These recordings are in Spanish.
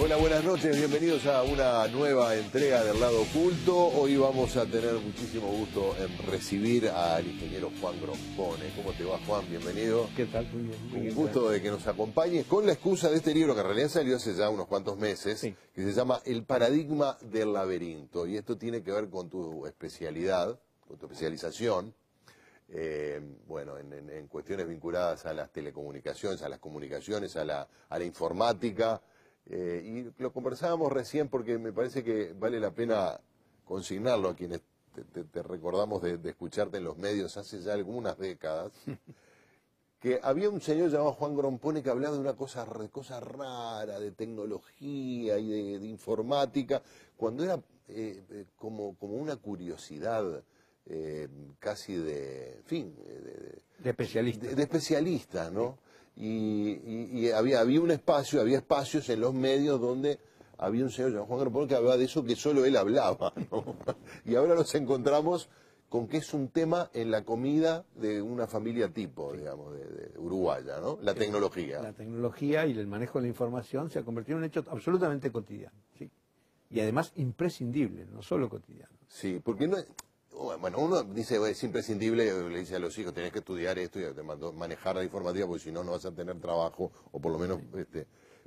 Hola, buenas noches, bienvenidos a una nueva entrega del Lado Oculto. Hoy vamos a tener muchísimo gusto en recibir al ingeniero Juan Grompone. ¿Cómo te va, Juan? Bienvenido. ¿Qué tal? Muy bien. Muy bien, gusto de que nos acompañes con la excusa de este libro que en realidad salió hace ya unos cuantos meses, sí, que se llama El paradigma del laberinto. Y esto tiene que ver con tu especialidad, con tu especialización. Bueno, en cuestiones vinculadas a las telecomunicaciones, a las comunicaciones, a la informática. Y lo conversábamos recién porque me parece que vale la pena consignarlo a quienes te recordamos de escucharte en los medios hace ya algunas décadas, que había un señor llamado Juan Grompone que hablaba de una cosa rara, de tecnología y de informática, cuando era como una curiosidad casi de, en fin, de especialista. De especialista, ¿no? Y había espacios en los medios donde había un señor llamado Juan Grompone que hablaba de eso que solo él hablaba, ¿no? Y ahora nos encontramos con que es un tema en la comida de una familia tipo, digamos, de uruguaya, ¿no? La tecnología. La tecnología y el manejo de la información se ha convertido en un hecho absolutamente cotidiano, ¿sí? Y además imprescindible, no solo cotidiano. Sí, porque no es... Bueno, uno dice, es imprescindible, le dice a los hijos, tenés que estudiar esto y manejar la informática, porque si no, no vas a tener trabajo, o por lo menos...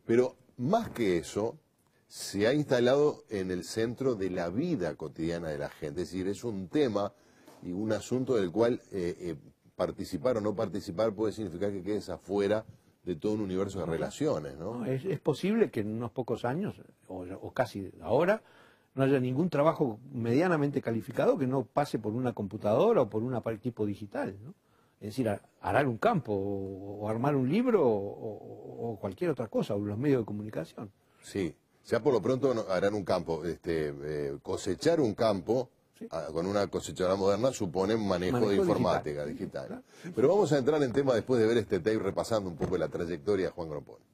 Pero más que eso, se ha instalado en el centro de la vida cotidiana de la gente. Es decir, es un tema y un asunto del cual participar o no participar puede significar que quedes afuera de todo un universo de relaciones, ¿no? Es posible que en unos pocos años, o casi ahora, no haya ningún trabajo medianamente calificado que no pase por una computadora o por un equipo digital, ¿no? Es decir, arar un campo o armar un libro o cualquier otra cosa, o los medios de comunicación. Sí, ya por lo pronto harán un campo. Cosechar un campo, sí, con una cosechadora moderna supone manejo de informática digital. Claro. Pero vamos a entrar en tema después de ver este tape repasando un poco la trayectoria de Juan Grompone.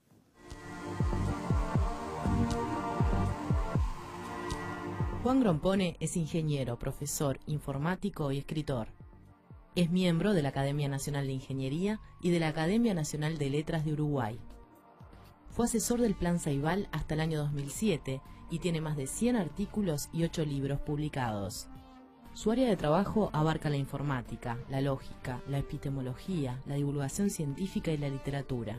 Juan Grompone es ingeniero, profesor, informático y escritor. Es miembro de la Academia Nacional de Ingeniería y de la Academia Nacional de Letras de Uruguay. Fue asesor del Plan Ceibal hasta el año 2007 y tiene más de 100 artículos y 8 libros publicados. Su área de trabajo abarca la informática, la lógica, la epistemología, la divulgación científica y la literatura.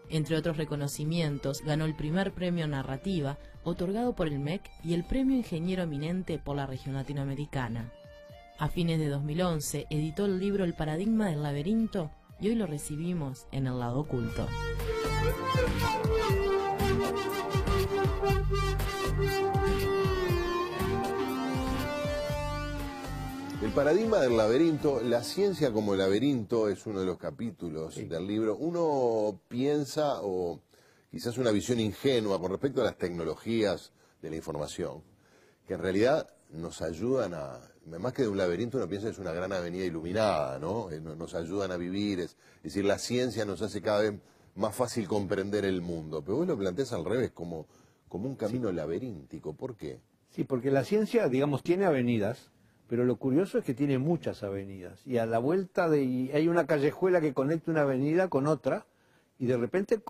Entre otros reconocimientos, ganó el primer premio Narrativa, otorgado por el MEC, y el premio Ingeniero Eminente por la región latinoamericana. A fines de 2011, editó el libro El paradigma del laberinto, y hoy lo recibimos en el Lado Oculto. El paradigma del laberinto, la ciencia como laberinto, es uno de los capítulos, sí, del libro. Uno piensa, o quizás una visión ingenua con respecto a las tecnologías de la información, que en realidad nos ayudan a, más que de un laberinto, uno piensa que es una gran avenida iluminada, ¿no? Nos ayudan a vivir, es decir, la ciencia nos hace cada vez más fácil comprender el mundo. Pero vos lo planteás al revés, como un camino, sí, laberíntico. ¿Por qué? Sí, porque la ciencia, digamos, tiene avenidas, pero lo curioso es que tiene muchas avenidas, y a la vuelta hay una callejuela que conecta una avenida con otra, y de repente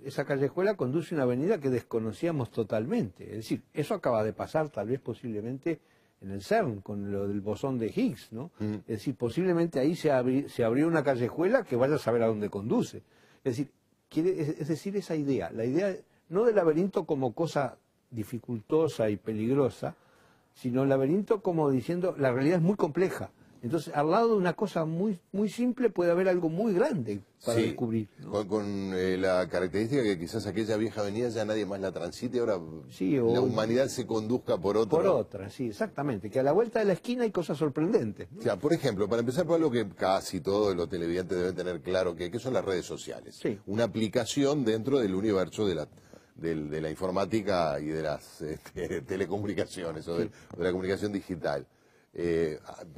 esa callejuela conduce a una avenida que desconocíamos totalmente. Es decir, eso acaba de pasar tal vez posiblemente en el CERN, con lo del bosón de Higgs, ¿no? Es decir, posiblemente ahí se abrió una callejuela que vaya a saber a dónde conduce. Es decir, esa idea, la idea no del laberinto como cosa dificultosa y peligrosa, sino el laberinto como diciendo, la realidad es muy compleja. Entonces, al lado de una cosa muy simple puede haber algo muy grande para, sí, descubrir, ¿no? Con la característica que quizás aquella vieja avenida ya nadie más la transite, ahora, sí, la humanidad se conduzca por otra. Por otra, sí, exactamente. Que a la vuelta de la esquina hay cosas sorprendentes, ¿no? O sea, por ejemplo, para empezar por algo que casi todos los televidentes deben tener claro, que son las redes sociales. Sí. Una aplicación dentro del universo de la informática y de las telecomunicaciones, o de la comunicación digital.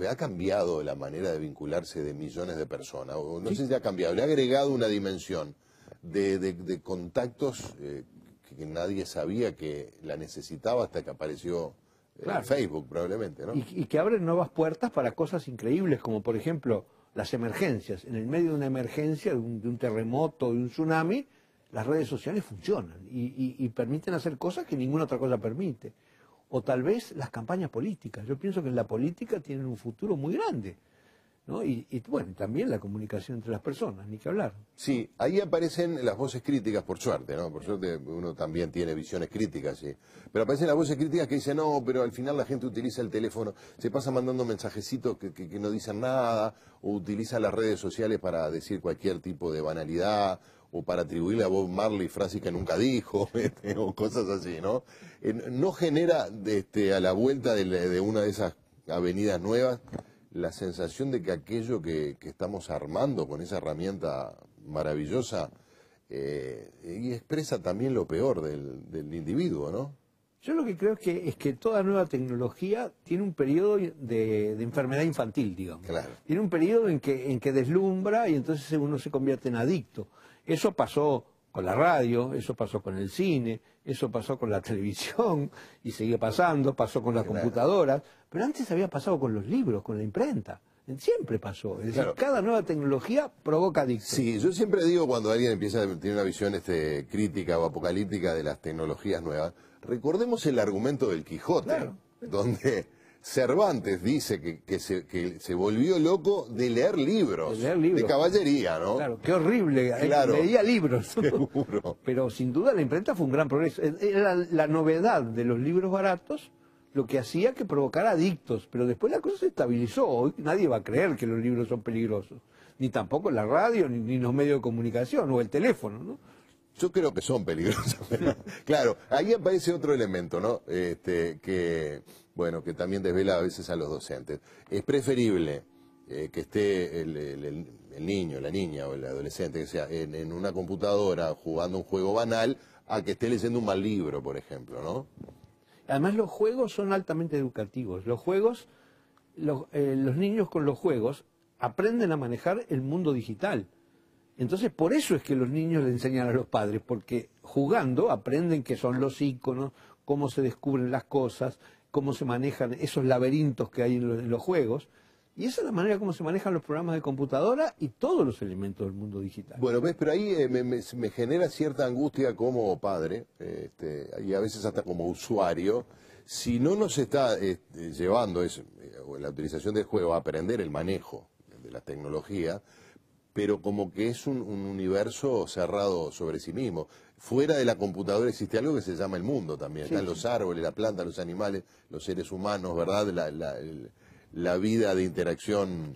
Ha cambiado la manera de vincularse de millones de personas, o no, sí, sé si ha cambiado, le ha agregado una dimensión de contactos que nadie sabía que la necesitaba hasta que apareció, claro, Facebook probablemente, ¿no? Y que abren nuevas puertas para cosas increíbles, como por ejemplo las emergencias. En el medio de una emergencia, de un terremoto, de un tsunami, las redes sociales funcionan y permiten hacer cosas que ninguna otra cosa permite. O tal vez las campañas políticas. Yo pienso que en la política tienen un futuro muy grande, ¿no? Bueno, también la comunicación entre las personas, ni que hablar. Sí, ahí aparecen las voces críticas, por suerte, ¿no? Por suerte uno también tiene visiones críticas, sí. Pero aparecen las voces críticas que dicen, no, pero al final la gente utiliza el teléfono, se pasa mandando mensajecitos que no dicen nada, o utiliza las redes sociales para decir cualquier tipo de banalidad, o para atribuirle a Bob Marley frases que nunca dijo, o cosas así, ¿no? No genera a la vuelta de una de esas avenidas nuevas la sensación de que aquello que estamos armando con esa herramienta maravillosa y expresa también lo peor del individuo, ¿no? Yo lo que creo es que toda nueva tecnología tiene un periodo de enfermedad infantil, digamos. Claro. Tiene un periodo en que deslumbra y entonces uno se convierte en adicto. Eso pasó con la radio, eso pasó con el cine, eso pasó con la televisión y sigue pasando, pasó con las computadoras, pero antes había pasado con los libros, con la imprenta. Siempre pasó. Es decir, Claro. cada nueva tecnología provoca adicción. Sí, yo siempre digo cuando alguien empieza a tener una visión crítica o apocalíptica de las tecnologías nuevas, recordemos el argumento del Quijote, Claro. donde Cervantes dice que se volvió loco de leer libros, de caballería, ¿no? Claro, qué horrible. Claro. Leía libros. Seguro. Pero sin duda la imprenta fue un gran progreso. Era la novedad de los libros baratos lo que hacía que provocara adictos. Pero después la cosa se estabilizó. Hoy nadie va a creer que los libros son peligrosos. Ni tampoco la radio, ni los medios de comunicación, o el teléfono, ¿no? Yo creo que son peligrosos. Claro, ahí aparece otro elemento, ¿no? Que también desvela a veces a los docentes. Es preferible que esté el niño, la niña o el adolescente, que sea en una computadora jugando un juego banal, a que esté leyendo un mal libro, por ejemplo, ¿no? Además los juegos son altamente educativos. Los juegos, los niños con los juegos aprenden a manejar el mundo digital. Entonces, por eso es que los niños le enseñan a los padres, porque jugando aprenden qué son los íconos, cómo se descubren las cosas, cómo se manejan esos laberintos que hay en los juegos. Y esa es la manera como se manejan los programas de computadora y todos los elementos del mundo digital. Bueno, ves, pero ahí me genera cierta angustia como padre, y a veces hasta como usuario, si no nos está llevando la utilización del juego a aprender el manejo de la tecnología, pero como que es un universo cerrado sobre sí mismo. Fuera de la computadora existe algo que se llama el mundo también. Sí, Están sí. los árboles, la planta, los animales, los seres humanos, ¿verdad? La vida de interacción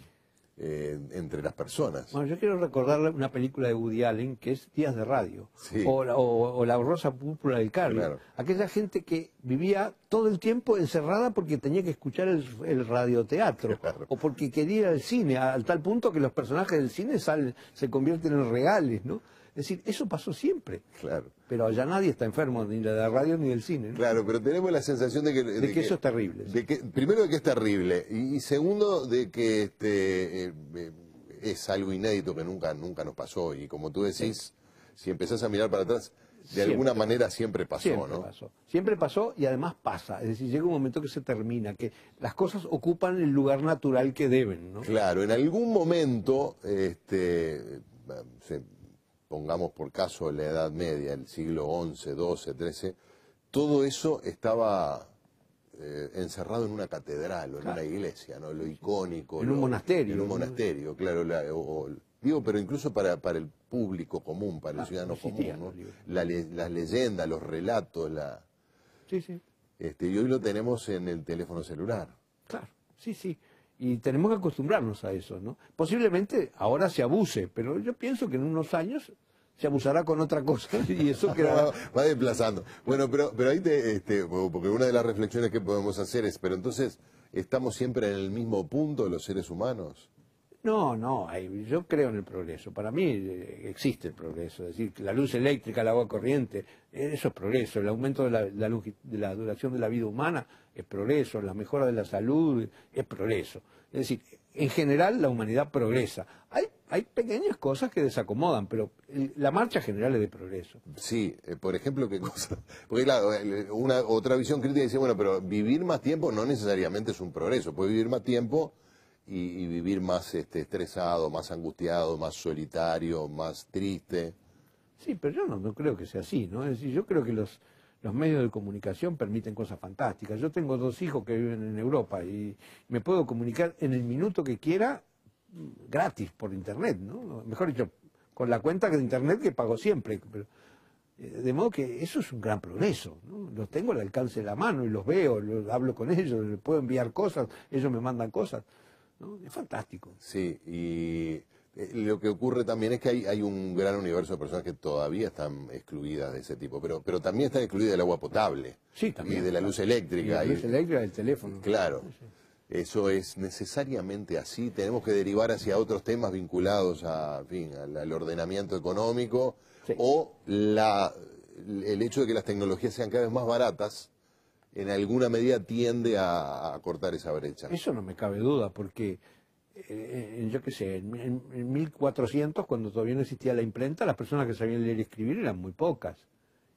entre las personas. Bueno, yo quiero recordarle una película de Woody Allen que es Días de Radio, Sí. o La Rosa Púrpura del Carmen. Claro. Aquella gente que vivía todo el tiempo encerrada porque tenía que escuchar el radioteatro, Claro. o porque quería ir al cine, al tal punto que los personajes del cine se convierten en reales, ¿no? Es decir, eso pasó siempre. Claro. Pero allá nadie está enfermo, ni de la radio ni del cine, ¿no? Claro, pero tenemos la sensación de De que eso es terrible. Primero de que es terrible y segundo de que es algo inédito que nunca nos pasó y como tú decís, si empezás a mirar para atrás, de Siempre. alguna manera siempre pasó, Siempre ¿no? pasó. Siempre pasó y además pasa. Es decir, llega un momento que se termina, que las cosas ocupan el lugar natural que deben, ¿no? Claro, en algún momento, pongamos por caso la Edad Media, el siglo XI, XII, XIII, todo eso estaba encerrado en una catedral o en una iglesia, ¿no? Lo icónico. En un monasterio. En un monasterio, claro. Digo, pero incluso para el público común, para el ciudadano existían común, los ¿no? libros. Las leyendas, los relatos, Sí, sí. y hoy lo tenemos en el teléfono celular. Claro, sí, sí. Y tenemos que acostumbrarnos a eso, ¿no? Posiblemente ahora se abuse, pero yo pienso que en unos años se abusará con otra cosa y eso quedará... Va desplazando. Bueno, pero ahí porque una de las reflexiones que podemos hacer es, pero entonces, ¿estamos siempre en el mismo punto los seres humanos? No, yo creo en el progreso. Para mí existe el progreso. Es decir, la luz eléctrica, el agua corriente, eso es progreso. El aumento de la duración de la vida humana es progreso. La mejora de la salud es progreso. Es decir, en general la humanidad progresa. Hay pequeñas cosas que desacomodan, pero la marcha general es de progreso. Sí, por ejemplo, ¿qué cosa? Porque claro, otra visión crítica dice, bueno, pero vivir más tiempo no necesariamente es un progreso. Puede vivir más tiempo y vivir más estresado, más angustiado, más solitario, más triste. Sí, pero yo no creo que sea así, ¿no? Es decir, yo creo que los medios de comunicación permiten cosas fantásticas. Yo tengo 2 hijos que viven en Europa y me puedo comunicar en el minuto que quiera gratis por Internet, ¿no? Mejor dicho, con la cuenta de Internet que pago siempre. Pero, de modo que eso es un gran progreso, ¿no? Los tengo al alcance de la mano y los veo, hablo con ellos, les puedo enviar cosas, ellos me mandan cosas, ¿no? Es fantástico. Sí, y lo que ocurre también es que hay un gran universo de personas que todavía están excluidas de ese tipo, pero también están excluidas del agua potable. Sí, también. Y de la luz eléctrica. Y la luz eléctrica del teléfono. Claro. Sí. Eso es necesariamente así. Tenemos que derivar hacia otros temas vinculados a, en fin, al ordenamiento económico, Sí. o el hecho de que las tecnologías sean cada vez más baratas, en alguna medida tiende a cortar esa brecha. Eso no me cabe duda, porque yo qué sé, en 1400, cuando todavía no existía la imprenta, las personas que sabían leer y escribir eran muy pocas.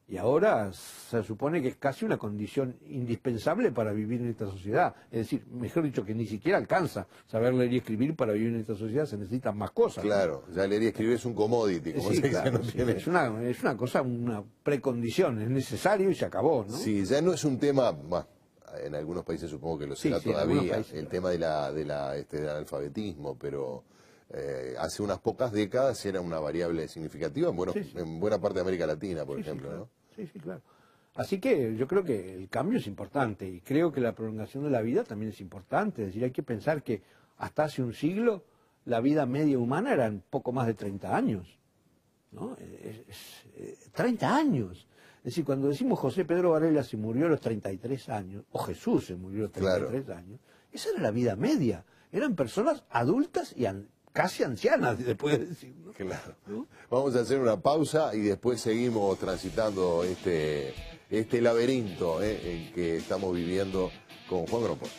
Y ahora se supone que es casi una condición indispensable para vivir en esta sociedad. Es decir, mejor dicho, que ni siquiera alcanza saber leer y escribir para vivir en esta sociedad, se necesitan más cosas. Claro, ya leer y escribir es un commodity, como Sí, se dice. claro, No sí, tiene- es una cosa, una precondición, es necesario y se acabó, ¿no? Sí, ya no es un tema, bueno, en algunos países supongo que lo Sí, será sí, en algunos todavía, países, el claro. tema del analfabetismo, pero hace unas pocas décadas era una variable significativa, bueno, Sí, sí. en buena parte de América Latina, por Sí, sí, ejemplo, claro. ¿no? Sí, sí, claro. Así que yo creo que el cambio es importante y creo que la prolongación de la vida también es importante. Es decir, hay que pensar que hasta hace un siglo la vida media humana era un poco más de 30 años, ¿no? 30 años. Es decir, cuando decimos José Pedro Varela se murió a los 33 años, o Jesús se murió a los 33 años, esa era la vida media. Eran personas adultas y casi ancianas, se puede decir, ¿no? Claro. ¿No? Vamos a hacer una pausa y después seguimos transitando este laberinto en que estamos viviendo con Juan Grompone.